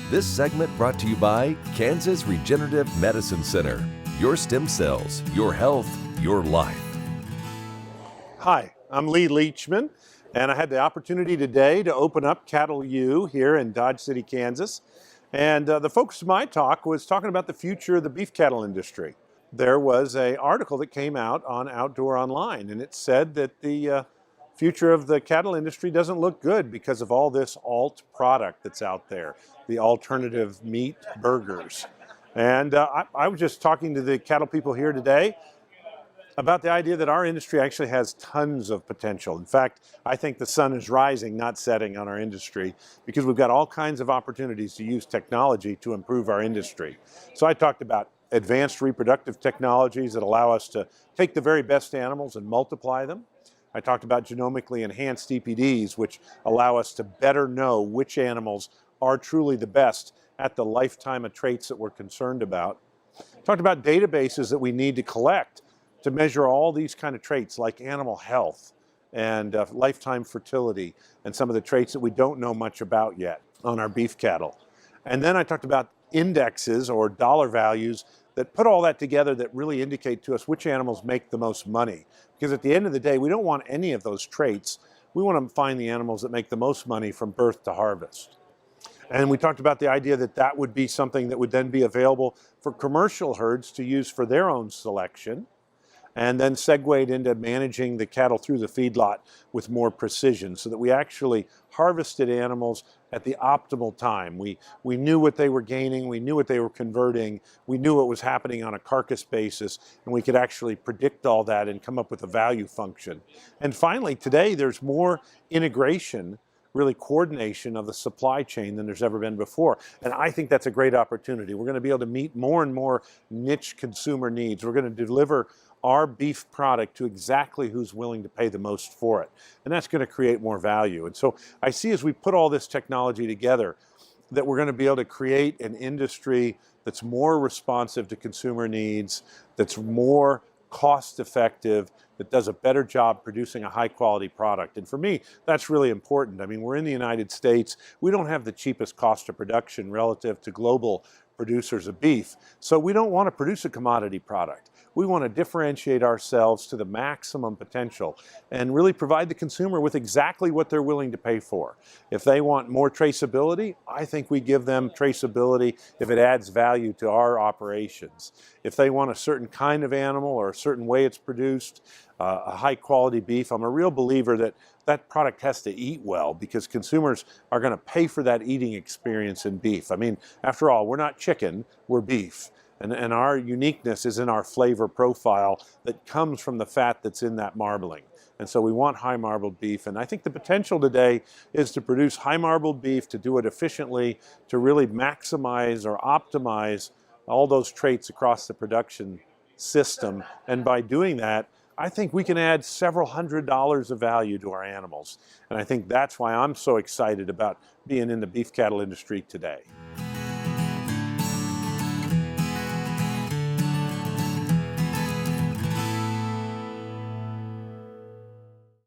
This segment brought to you by Kansas Regenerative Medicine Center. Your stem cells, your health, your life. Hi, I'm Lee Leachman, and I had the opportunity today to open up Cattle U here in Dodge City, Kansas. And the focus of my talk was talking about the future of the beef cattle industry. There was an article that came out on Outdoor Online, and it said that the future of the cattle industry doesn't look good because of all this alt product that's out there, the alternative meat burgers. And I was just talking to the cattle people here today about the idea that our industry actually has tons of potential. In fact, I think the sun is rising, not setting on our industry, because we've got all kinds of opportunities to use technology to improve our industry. So I talked about advanced reproductive technologies that allow us to take the very best animals and multiply them. I talked about genomically enhanced EPDs, which allow us to better know which animals are truly the best at the lifetime of traits that we're concerned about. Talked about databases that we need to collect to measure all these kind of traits like animal health and lifetime fertility and some of the traits that we don't know much about yet on our beef cattle. And then I talked about indexes or dollar values that put all that together that really indicate to us which animals make the most money. Because at the end of the day, we don't want any of those traits. We want to find the animals that make the most money from birth to harvest. And we talked about the idea that that would be something that would then be available for commercial herds to use for their own selection, and then segued into managing the cattle through the feedlot with more precision so that we actually harvested animals at the optimal time. We knew what they were gaining, we knew what they were converting, we knew what was happening on a carcass basis, and we could actually predict all that and come up with a value function. And finally, today there's more integration, really coordination of the supply chain than there's ever been before. And I think that's a great opportunity. We're going to be able to meet more and more niche consumer needs. We're going to deliver our beef product to exactly who's willing to pay the most for it. And that's going to create more value. And so I see as we put all this technology together that we're going to be able to create an industry that's more responsive to consumer needs, that's more cost effective, that does a better job producing a high quality product. And for me, that's really important. I mean, we're in the United States. We don't have the cheapest cost of production relative to global producers of beef. So we don't want to produce a commodity product. We want to differentiate ourselves to the maximum potential and really provide the consumer with exactly what they're willing to pay for. If they want more traceability, I think we give them traceability if it adds value to our operations. If they want a certain kind of animal or a certain way it's produced, a high quality beef, I'm a real believer that that product has to eat well because consumers are going to pay for that eating experience in beef. I mean, after all, we're not chicken, we're beef. And our uniqueness is in our flavor profile that comes from the fat that's in that marbling. And so we want high marbled beef. And I think the potential today is to produce high marbled beef, to do it efficiently, to really maximize or optimize all those traits across the production system. And by doing that, I think we can add several $100s of value to our animals. And I think that's why I'm so excited about being in the beef cattle industry today.